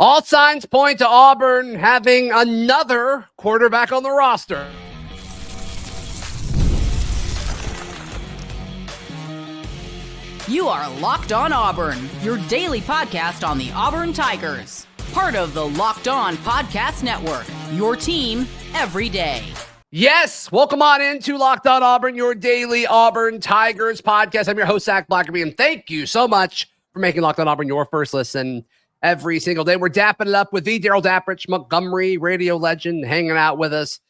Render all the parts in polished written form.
All signs point to Auburn having another quarterback on the roster. You are Locked On Auburn, your daily podcast on the Auburn Tigers. Part of the Locked On Podcast Network, your team every day. Yes, welcome on into Locked On Auburn, your daily Auburn Tigers podcast. I'm your host, Zac Blackerby, and thank you so much for making Locked On Auburn your first listen every single day. We're dapping it up with the Darrell Dapprich, Montgomery radio legend, hanging out with us.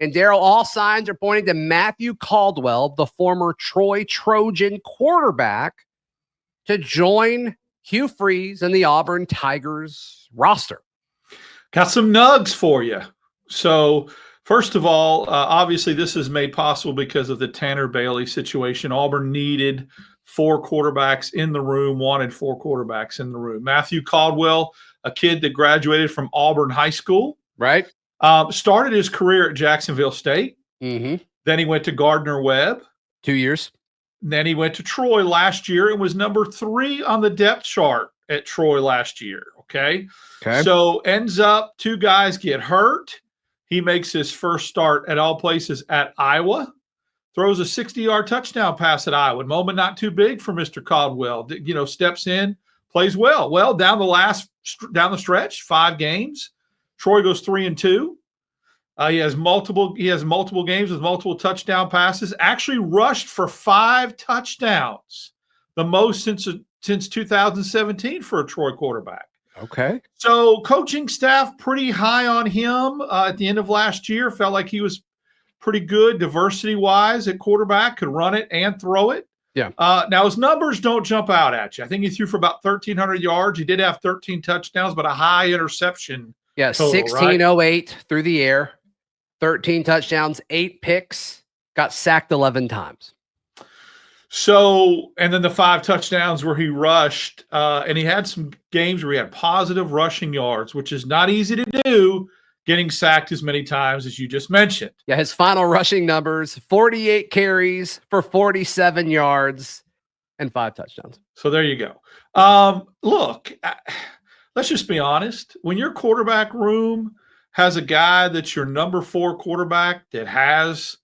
And Darrell, all signs are pointing to Matthew Caldwell, the former Troy Trojan quarterback, to join Hugh Freeze and the Auburn Tigers roster. Got some nugs for you. So, first of all, obviously this is made possible because of the Tanner Bailey situation. Auburn needed 4 quarterbacks in the room, wanted 4 quarterbacks in the room. Matthew Caldwell, a kid that graduated from Auburn High School. Right. Started his career at Jacksonville State. Mm-hmm. Then he went to Gardner-Webb. 2 years. Then he went to Troy last year and was number 3 on the depth chart at Troy last year. Okay. So ends up 2 guys get hurt. He makes his first start at all places at Iowa. Throws a 60-yard touchdown pass at Iowa. Moment not too big for Mr. Caldwell. Steps in, plays well. Well, down the stretch, 5 games. Troy goes 3-2. He has multiple games with multiple touchdown passes. Actually rushed for 5 touchdowns, the most since 2017 for a Troy quarterback. Okay. So coaching staff pretty high on him at the end of last year. Felt like he was pretty good diversity-wise at quarterback, could run it and throw it. Yeah. Now, his numbers don't jump out at you. I think he threw for about 1,300 yards. He did have 13 touchdowns, but a high interception. Yeah, 1608 through the air, 13 touchdowns, 8 picks, got sacked 11 times. So, and then the 5 touchdowns where he rushed, and he had some games where he had positive rushing yards, which is not easy to do, getting sacked as many times as you just mentioned. Yeah, his final rushing numbers, 48 carries for 47 yards and 5 touchdowns. So there you go. Look, let's just be honest. When your quarterback room has a guy that's your number 4 quarterback that has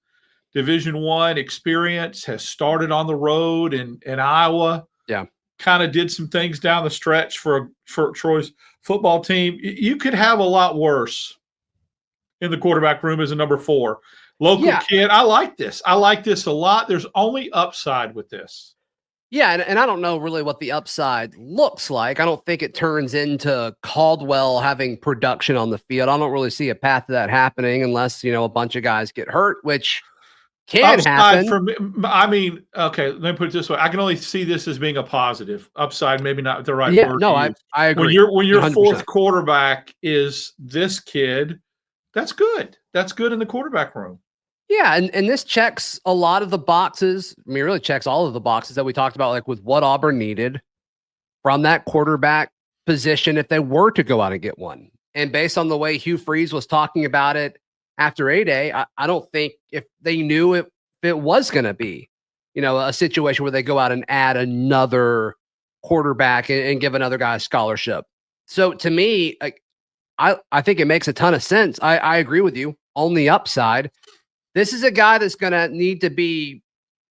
Division I experience, has started on the road in Iowa, kind of did some things down the stretch for Troy's football team, you could have a lot worse in the quarterback room as a number 4. Local kid. I like this. I like this a lot. There's only upside with this. Yeah, and I don't know really what the upside looks like. I don't think it turns into Caldwell having production on the field. I don't really see a path to that happening unless, a bunch of guys get hurt, which can happen. For me, okay, let me put it this way. I can only see this as being a positive. Upside, maybe not the right word. No, I agree. When your 100%. 4th quarterback is this kid, that's good. That's good in the quarterback room. Yeah, and this checks a lot of the boxes. I mean, it really checks all of the boxes that we talked about, like with what Auburn needed from that quarterback position if they were to go out and get one. And based on the way Hugh Freeze was talking about it after A-Day, I don't think if they knew if it was going to be, a situation where they go out and add another quarterback and give another guy a scholarship. So to me, I think it makes a ton of sense. I agree with you on the upside. This is a guy that's going to need to be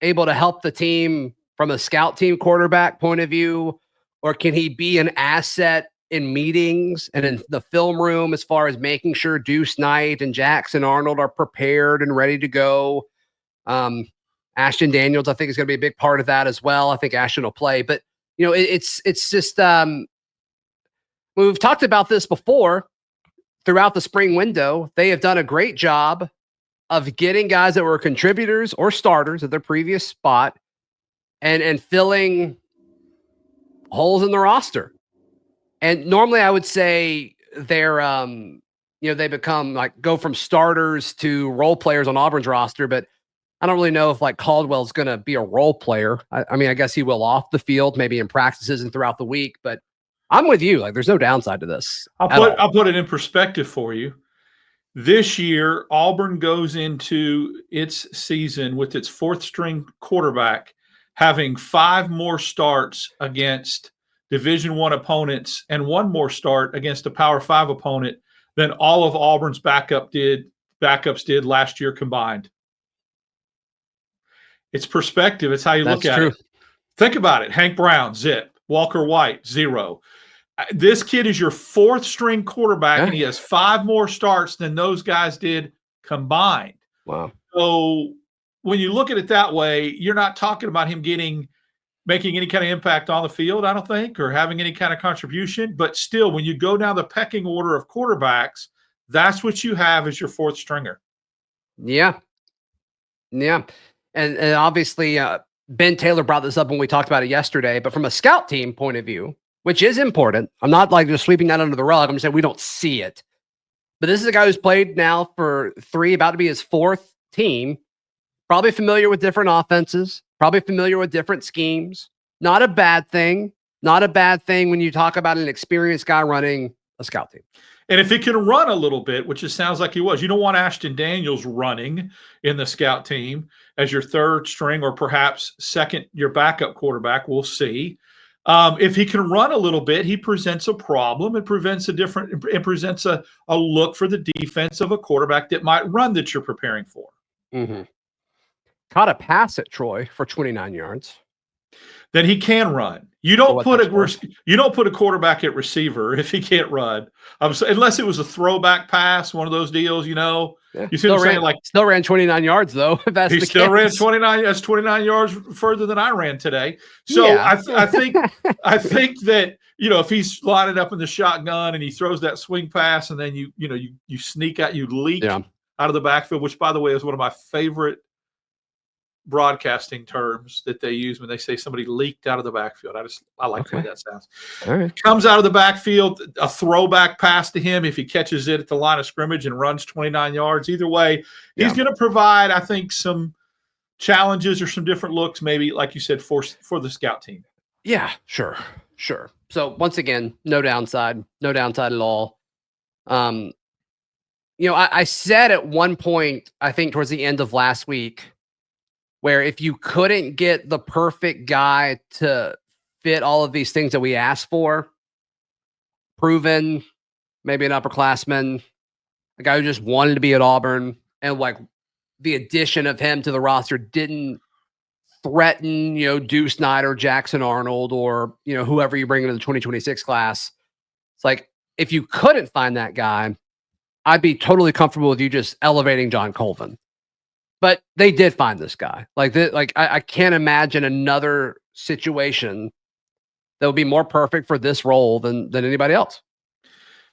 able to help the team from a scout team quarterback point of view, or can he be an asset in meetings and in the film room as far as making sure Deuce Knight and Jackson Arnold are prepared and ready to go? Ashton Daniels, I think, is going to be a big part of that as well. I think Ashton will play, but it's just we've talked about this before throughout the spring window. They have done a great job of getting guys that were contributors or starters at their previous spot and filling holes in the roster. And normally I would say they're, they become go from starters to role players on Auburn's roster, but I don't really know if Caldwell's going to be a role player. I mean, I guess he will off the field, maybe in practices and throughout the week, but I'm with you. There's no downside to this. I'll put it in perspective for you. This year, Auburn goes into its season with its 4th string quarterback having 5 more starts against Division I opponents and one more start against a Power 5 opponent than all of Auburn's backups did last year combined. It's perspective. It's how you look at it. Think about it. Hank Brown, zip. Walker White, 0. This kid is your 4th string quarterback, and he has 5 more starts than those guys did combined. Wow. So when you look at it that way, you're not talking about him making any kind of impact on the field, I don't think, or having any kind of contribution. But still, when you go down the pecking order of quarterbacks, that's what you have as your 4th stringer. Yeah. Yeah. And obviously, Ben Taylor brought this up when we talked about it yesterday, but from a scout team point of view, which is important, I'm not like just sweeping that under the rug. I'm just saying we don't see it. But this is a guy who's played now for 3, about to be his 4th team, probably familiar with different offenses, probably familiar with different schemes. Not a bad thing. Not a bad thing when you talk about an experienced guy running a scout team. And if he can run a little bit, which it sounds like he was, you don't want Ashton Daniels running in the scout team as your 3rd string or perhaps your backup quarterback. We'll see. If he can run a little bit, he presents a problem. It presents a look for the defense of a quarterback that might run that you're preparing for. Mm-hmm. Caught a pass at Troy for 29 yards. Then he can run. You don't put a quarterback at receiver if he can't run, unless it was a throwback pass, one of those deals. You know, you see what I'm saying? Like, still ran 29 yards though. That's he still ran 29. That's 29 yards further than I ran today. So yeah. I think that if he's lining up in the shotgun and he throws that swing pass and then you sneak out, you leak out of the backfield, which by the way is one of my favorite broadcasting terms that they use when they say somebody leaked out of the backfield. I like the way that sounds. All right. Comes out of the backfield, a throwback pass to him if he catches it at the line of scrimmage and runs 29 yards. Either way, he's going to provide, I think, some challenges or some different looks, maybe, like you said, for the scout team. Yeah, sure. So once again, no downside at all. I said at one point, I think towards the end of last week, where if you couldn't get the perfect guy to fit all of these things that we asked for, proven, maybe an upperclassman, a guy who just wanted to be at Auburn, and like the addition of him to the roster didn't threaten, Deuce Snyder, Jackson Arnold, or, whoever you bring into the 2026 class. It's like, if you couldn't find that guy, I'd be totally comfortable with you just elevating John Colvin. But they did find this guy. I can't imagine another situation that would be more perfect for this role than anybody else.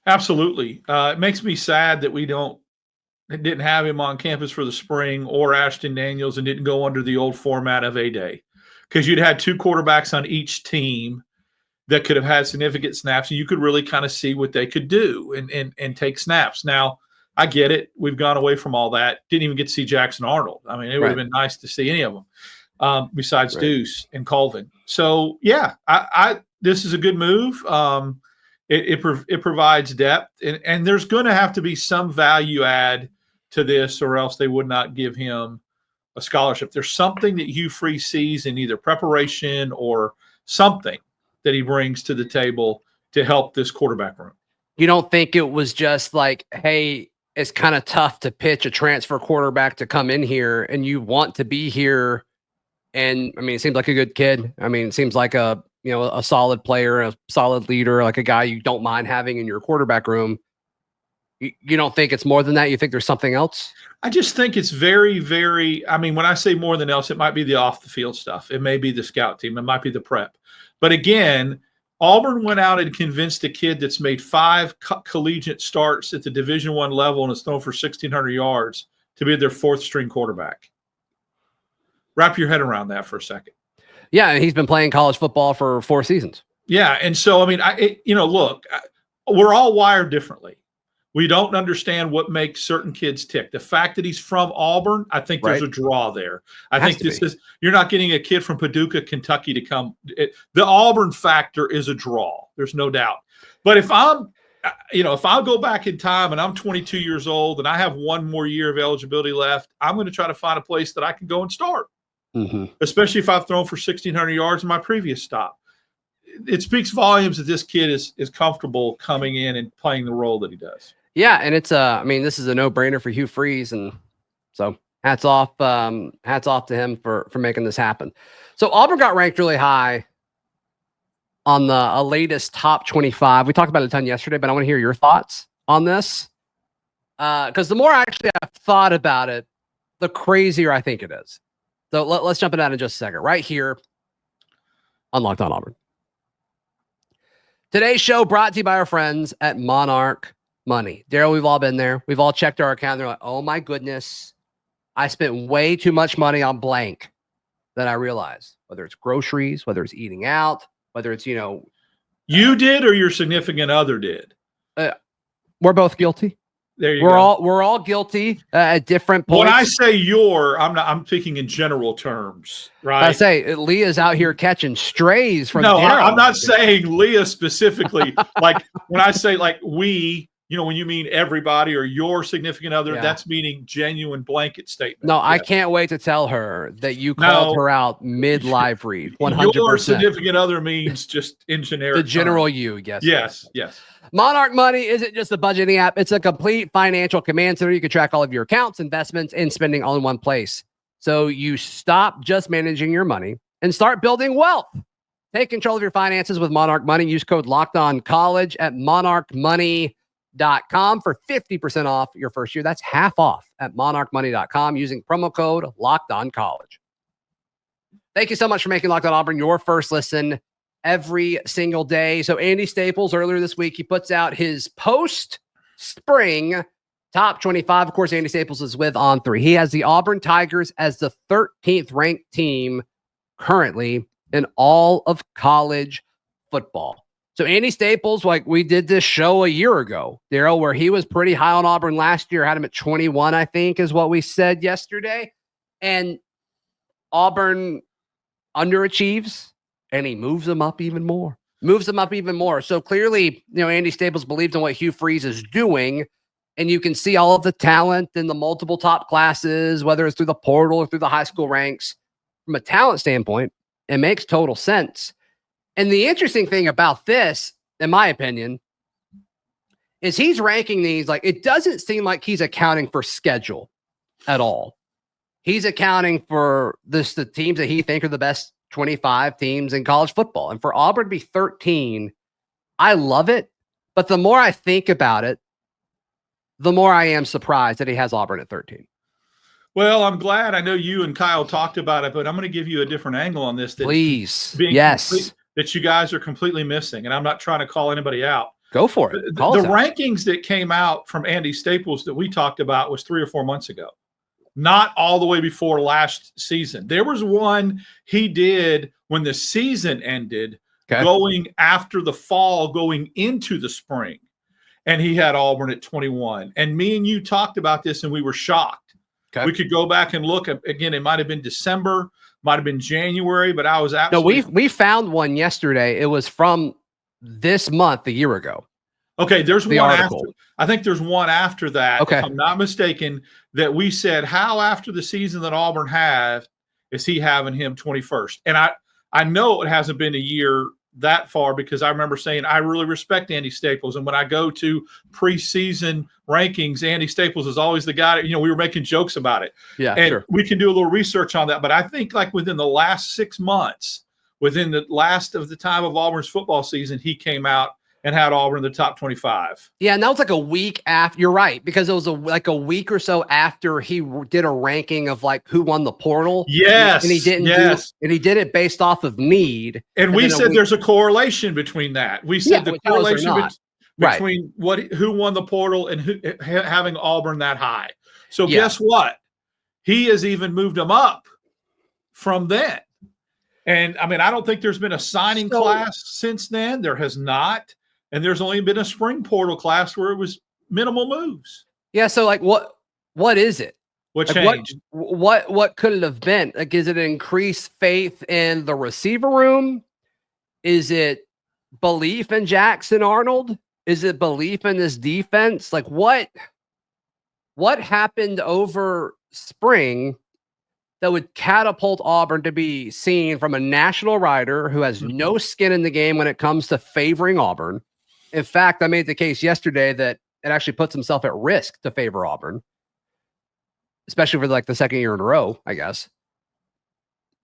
Absolutely. It makes me sad that we didn't have him on campus for the spring, or Ashton Daniels, and didn't go under the old format of A-Day, because you'd had 2 quarterbacks on each team that could have had significant snaps, and you could really kind of see what they could do and take snaps. Now, I get it. We've gone away from all that. Didn't even get to see Jackson Arnold. I mean, it would have been nice to see any of them besides Deuce and Colvin. So, yeah, this is a good move. It provides depth, and there's going to have to be some value add to this, or else they would not give him a scholarship. There's something that Hugh Freeze sees in either preparation or something that he brings to the table to help this quarterback room. You don't think it was just like, hey, it's kind of tough to pitch a transfer quarterback to come in here and you want to be here. And I mean, it seems like a good kid. I mean, it seems like a solid player, a solid leader, like a guy you don't mind having in your quarterback room. You don't think it's more than that? You think there's something else? I just think it's very, very, when I say more than else, it might be the off the field stuff. It may be the scout team. It might be the prep. But again, Auburn went out and convinced a kid that's made 5 collegiate starts at the Division I level and has thrown for 1,600 yards to be their 4th string quarterback. Wrap your head around that for a second. Yeah, and he's been playing college football for 4 seasons. Yeah, and so, look, we're all wired differently. We don't understand what makes certain kids tick. The fact that he's from Auburn, I think there's a draw there. I think you're not getting a kid from Paducah, Kentucky to come. The Auburn factor is a draw. There's no doubt. But if I'll go back in time and I'm 22 years old and I have 1 more year of eligibility left, I'm going to try to find a place that I can go and start, especially if I've thrown for 1,600 yards in my previous stop. it speaks volumes that this kid is comfortable coming in and playing the role that he does. Yeah, and it's I mean, this is a no-brainer for Hugh Freeze, and so hats off to him for making this happen. So Auburn got ranked really high on the latest top 25. We talked about it a ton yesterday, but I want to hear your thoughts on this. Because the more actually I've thought about it, the crazier I think it is. So let's jump into that in just a second. Right here on Locked On Auburn. Today's show brought to you by our friends at Monarch Money. Darrell, we've all been there. We've all checked our account. They're like, oh my goodness, I spent way too much money on blank than I realized. Whether it's groceries, whether it's eating out, whether it's, you did or your significant other did. We're both guilty. There you go. We're all guilty at different points. When I say I'm speaking in general terms, right? I say Leah's out here catching strays from. No, Darrell. I'm not saying Leah specifically. Like when I say like we, when you mean everybody or your significant other, that's meaning genuine blanket statement. No, I can't wait to tell her that you called her out mid live read. 100%. Your significant other means just in generic. The general terms. you, yes. Yes. Monarch Money isn't just a budgeting app. It's a complete financial command center. You can track all of your accounts, investments, and spending all in one place. So you stop just managing your money and start building wealth. Take control of your finances with Monarch Money. Use code LOCKEDONCollege at monarchmoney.com for 50% off your first year. That's half off at monarchmoney.com using promo code LOCKEDONCollege. Thank you so much for making Locked On Auburn your first listen every single day. So Andy Staples, earlier this week, he puts out his post-spring top 25. Of course, Andy Staples is with On3. He has the Auburn Tigers as the 13th ranked team currently in all of college football. So Andy Staples, like we did this show a year ago, Darrell, where he was pretty high on Auburn last year, had him at 21, I think is what we said yesterday. And Auburn underachieves. And he moves them up even more. So clearly, Andy Staples believed in what Hugh Freeze is doing. And you can see all of the talent in the multiple top classes, whether it's through the portal or through the high school ranks. From a talent standpoint, it makes total sense. And the interesting thing about this, in my opinion, is he's ranking these like it doesn't seem like he's accounting for schedule at all. He's accounting for the teams that he think are the best 25 teams in college football. And for Auburn to be 13, I love it. But the more I think about it, the more I am surprised that he has Auburn at 13. Well, I'm glad. I know you and Kyle talked about it, but I'm going to give you a different angle on this. Please. Yes. That you guys are completely missing. And I'm not trying to call anybody out. Go for it. The rankings that came out from Andy Staples that we talked about was 3 or 4 months ago. Not all the way before last season. There was one he did when the season ended, going after the fall, going into the spring. And he had Auburn at 21. And me and you talked about this, and we were shocked. We could go back and look. Again, it might have been December, might have been January, but I was absolutely... No, we found one yesterday. It was from this month, a year ago. Okay, there's one article. I think there's one after that, if I'm not mistaken, that we said, how after the season that Auburn had is he having him 21st? And I know it hasn't been a year that far because I remember saying I really respect Andy Staples. And when I go to preseason rankings, Andy Staples is always the guy. We were making jokes about it. Yeah, and we can do a little research on that. But I think like within the last 6 months, within the last of the time of Auburn's football season, he came out and had Auburn in the top 25. Yeah, and that was like a week after. You're right, because it was like a week or so after he did a ranking of like who won the portal. Yes, and he didn't. And he did it based off of need. And we said there's a correlation between that. We said the correlation between who won the portal and who having Auburn that high. So guess what? He has even moved them up from then. And I mean, I don't think there's been a signing class since then. There has not. And there's only been a spring portal class where it was minimal moves. Yeah. So like what is it? What changed? What could it have been? Like, is it increased faith in the receiver room? Is it belief in Jackson Arnold? Is it belief in this defense? Like what happened over spring that would catapult Auburn to be seen from a national writer who has no skin in the game when it comes to favoring Auburn. In fact, I made the case yesterday that it actually puts himself at risk to favor Auburn, especially for like the second year in a row, I guess.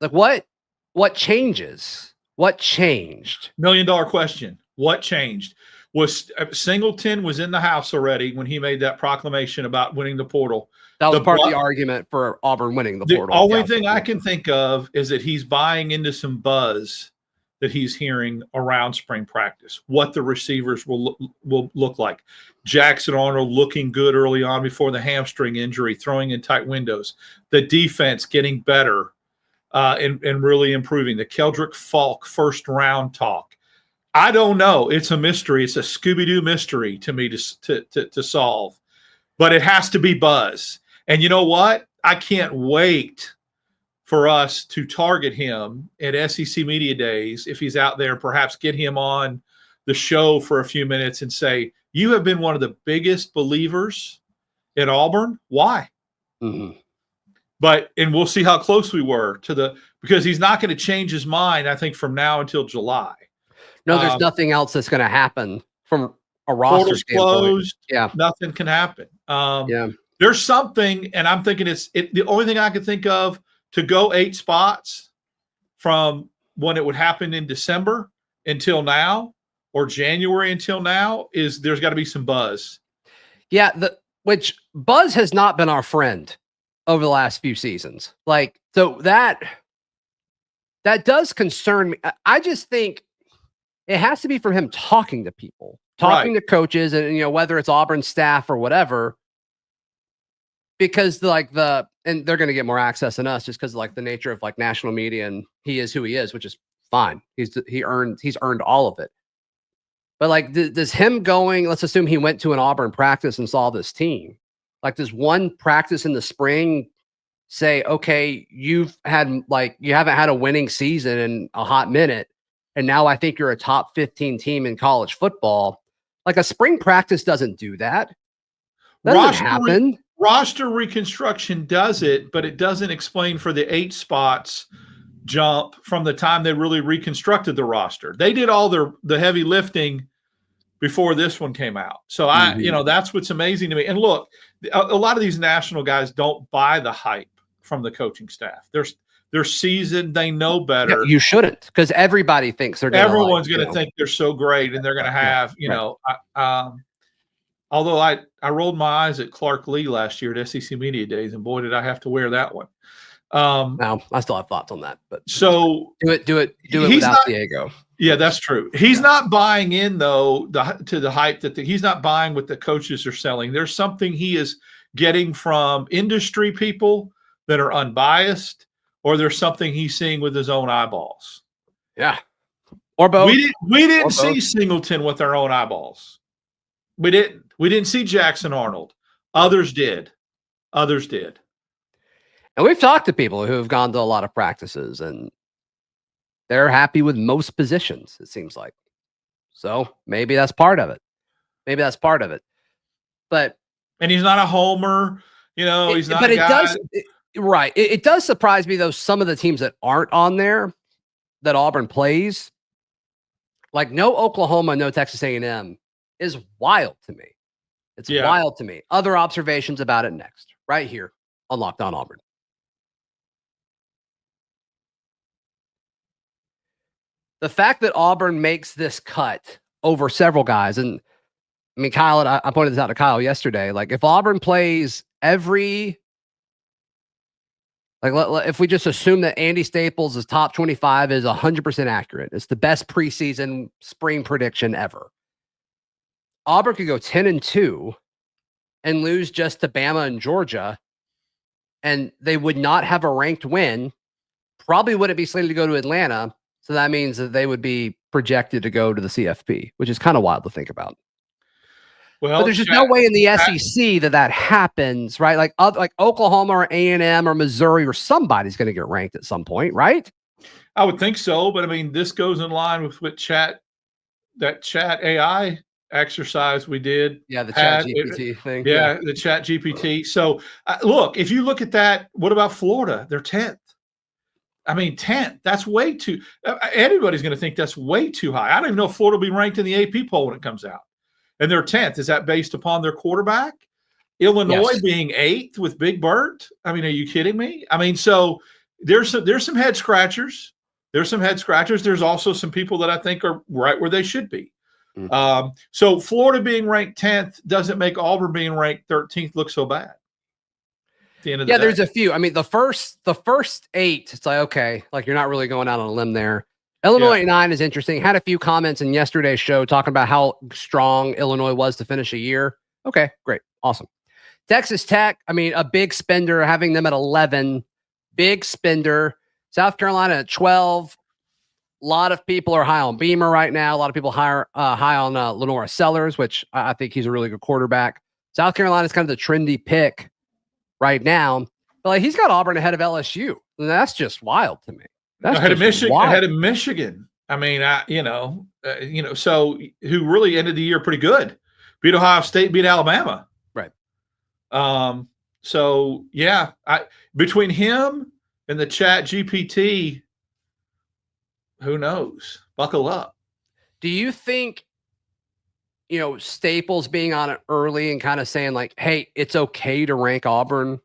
Like what changes? What changed? $1 million question. What changed? Was Singleton was in the house already when he made that proclamation about winning the portal. That was part of the argument for Auburn winning the portal. The only thing I can think of is that he's buying into some buzz that he's hearing around spring practice, what the receivers will look like. Jackson Arnold looking good early on before the hamstring injury, throwing in tight windows. The defense getting better and really improving. The Keldrick Falk first round talk. I don't know. It's a mystery. It's a Scooby-Doo mystery to me to solve. But it has to be buzz. And you know what? I can't wait for us to target him at SEC Media Days if he's out there, perhaps get him on the show for a few minutes and say, you have been one of the biggest believers at Auburn. Why? Mm-hmm. And we'll see how close we were because he's not going to change his mind, I think, from now until July. No, there's nothing else that's going to happen from a roster standpoint. Closed, yeah, nothing can happen. There's something, and I'm thinking the only thing I could think of to go 8 spots from when it would happen in December until now, or January until now, is there's got to be some buzz. Yeah, which buzz has not been our friend over the last few seasons. Like, so that does concern me. I just think it has to be from him talking to people, talking to coaches, and whether it's Auburn staff or whatever, because and they're going to get more access than us just because of the nature of national media, and he is who he is, which is fine. He's earned all of it. But does him going? Let's assume he went to an Auburn practice and saw this team. Does one practice in the spring say, okay, you haven't had a winning season in a hot minute, and now I think you're a top 15 team in college football? A spring practice doesn't do that. That doesn't happen. Roster reconstruction does it, but it doesn't explain for the 8 spots jump from the time they really reconstructed the roster. They did all the heavy lifting before this one came out. So that's what's amazing to me. And look, a lot of these national guys don't buy the hype from the coaching staff. They're seasoned. They know better. Yeah, you shouldn't, because everybody thinks they're going to. Everyone's going to think they're so great, and they're going to have, although I rolled my eyes at Clark Lee last year at SEC Media Days, and boy, did I have to wear that one. Now I still have thoughts on that, but so do it without Diego. Yeah, that's true. He's not buying in though to the hype that he's not buying what the coaches are selling. There's something he is getting from industry people that are unbiased, or there's something he's seeing with his own eyeballs. Yeah, or both. We didn't see Singleton with our own eyeballs. We didn't see Jackson Arnold. Others did. And we've talked to people who have gone to a lot of practices, and they're happy with most positions, it seems like. So maybe that's part of it. But and he's not a homer, he's not. But a guy. It does surprise me though. Some of the teams that aren't on there that Auburn plays, no Oklahoma, no Texas A&M, is wild to me. It's wild to me. Other observations about it next, right here on Locked On Auburn. The fact that Auburn makes this cut over several guys, and I mean, Kyle, and I pointed this out to Kyle yesterday. If Auburn plays every, if we just assume that Andy Staples' top 25 is 100% accurate, it's the best preseason spring prediction ever. Auburn could go 10-2 and lose just to Bama and Georgia, and they would not have a ranked win. Probably wouldn't be slated to go to Atlanta. So that means that they would be projected to go to the CFP, which is kind of wild to think about. Well, but there's just no way in the SEC that happens, right? Like Oklahoma or A&M or Missouri or somebody's going to get ranked at some point, right? I would think so, but I mean, this goes in line with what Chat AI exercise we did. Yeah, the Chat GPT thing. Yeah, the Chat GPT. So, look, if you look at that, what about Florida? They're 10th. I mean, 10th. That's way too. Anybody's going to think that's way too high. I don't even know if Florida will be ranked in the AP poll when it comes out. And they're 10th. Is that based upon their quarterback? Illinois being 8th with Big Bird? I mean, are you kidding me? I mean, so there's some head scratchers. There's also some people that I think are right where they should be. Mm-hmm. So Florida being ranked 10th doesn't make Auburn being ranked 13th look so bad. At the end of the day. There's a few. I mean, the first 8, it's like, okay, like you're not really going out on a limb there. Illinois at 9 is interesting. Had a few comments in yesterday's show talking about how strong Illinois was to finish a year. Okay, great. Awesome. Texas Tech, I mean, a big spender, having them at 11. Big spender. South Carolina at 12. A lot of people are high on Beamer right now. A lot of people high on Lenora Sellers, which I think he's a really good quarterback. South Carolina is kind of the trendy pick right now. But like, he's got Auburn ahead of LSU. And that's just wild to me. That's ahead of Michigan. I mean, so who really ended the year pretty good. Beat Ohio State, beat Alabama. Right. So yeah, between him and the Chat GPT, who knows? Buckle up. Do you think, Staples being on it early and kind of saying like, hey, it's okay to rank Auburn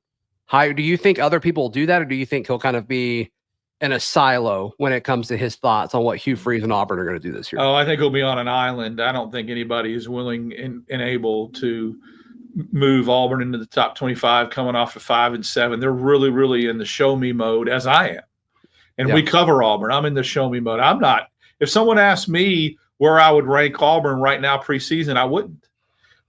higher? Do you think other people will do that? Or do you think he'll kind of be in a silo when it comes to his thoughts on what Hugh Freeze and Auburn are going to do this year? Oh, I think he'll be on an island. I don't think anybody is willing and able to move Auburn into the top 25 coming off of 5 and 7. They're really, really in the show me mode, as I am. And we cover Auburn. I'm in the show me mode. I'm not. If someone asked me where I would rank Auburn right now preseason, I wouldn't.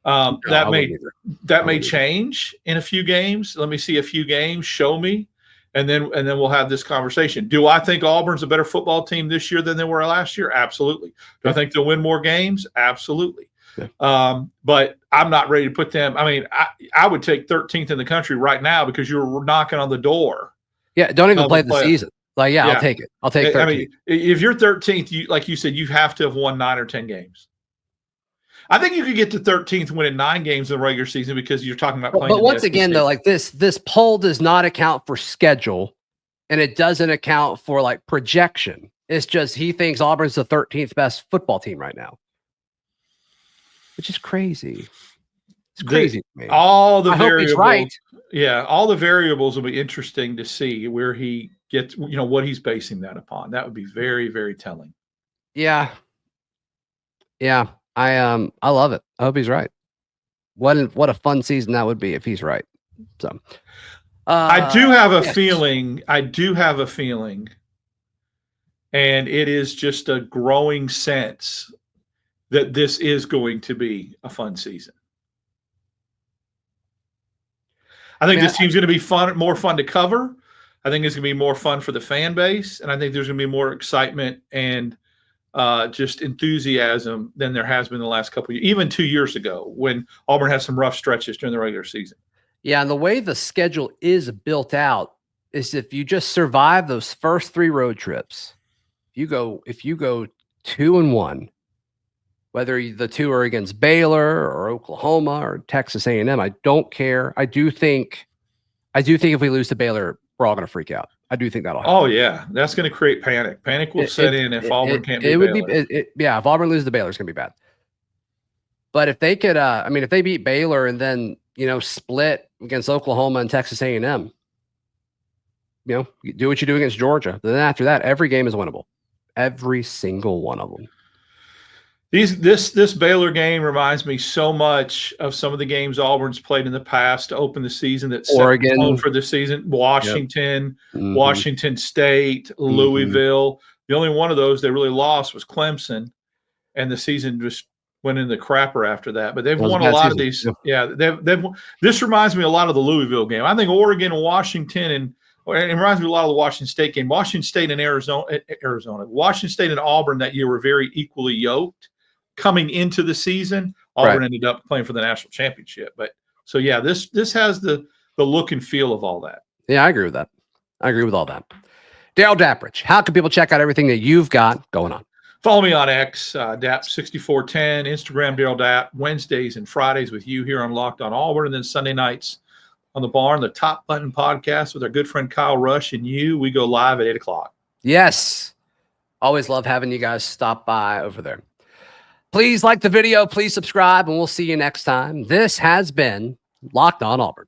That may change in a few games. Let me see a few games. Show me. And then we'll have this conversation. Do I think Auburn's a better football team this year than they were last year? Absolutely. Do I think they'll win more games? Absolutely. Yeah. But I'm not ready to put them. I mean, I would take 13th in the country right now because you're knocking on the door. Yeah, don't even play the season. Like, I'll take it. I'll take 13th. I mean, if you're 13th, like you said, you have to have won 9 or 10 games. I think you could get to 13th winning 9 games in the regular season because you're talking about playing. But once again, though, like this poll does not account for schedule, and it doesn't account for like projection. It's just he thinks Auburn's the 13th best football team right now, which is crazy. It's crazy to me. All the variables, hope he's right. Yeah, all the variables will be interesting to see where he gets, what he's basing that upon. That would be very, very telling. Yeah. Yeah. I love it. I hope he's right. What a fun season that would be if he's right. So I do have a feeling, and it is just a growing sense that this is going to be a fun season. I think this team's going to be more fun to cover. I think it's going to be more fun for the fan base, and I think there's going to be more excitement and just enthusiasm than there has been the last couple of years, even 2 years ago when Auburn had some rough stretches during the regular season. Yeah, and the way the schedule is built out is if you just survive those first 3 road trips, if you go 2-1, whether the 2 are against Baylor or Oklahoma or Texas A&M, I don't care. I do think if we lose to Baylor, we're all going to freak out. I do think that'll happen. Oh, yeah. That's going to create panic. Panic will set in if Auburn can't beat Baylor. If Auburn loses to Baylor, it's going to be bad. But if they could, if they beat Baylor and then, split against Oklahoma and Texas A&M, you do what you do against Georgia. Then after that, every game is winnable. Every single one of them. This Baylor game reminds me so much of some of the games Auburn's played in the past to open the season. That's Oregon for the season, Washington, Washington State, Louisville. The only one of those they really lost was Clemson, and the season just went in the crapper after that. But they've won a lot of these. Yeah, this reminds me a lot of the Louisville game. I think Oregon and Washington and it reminds me a lot of the Washington State game. Washington State and Washington State and Auburn that year were very equally yoked. Coming into the season, Auburn ended up playing for the national championship. But so yeah, this has the look and feel of all that. Yeah, I agree with that. I agree with all that. Darrell Dapprich, how can people check out everything that you've got going on? Follow me on X, DAP6410, Instagram, Darrell Dapp, Wednesdays and Fridays with you here on Locked on Auburn, and then Sunday nights on the Barn, the Top Button podcast with our good friend Kyle Rush and you. We go live at 8 o'clock. Yes. Always love having you guys stop by over there. Please like the video. Please subscribe, and we'll see you next time. This has been Locked on Auburn.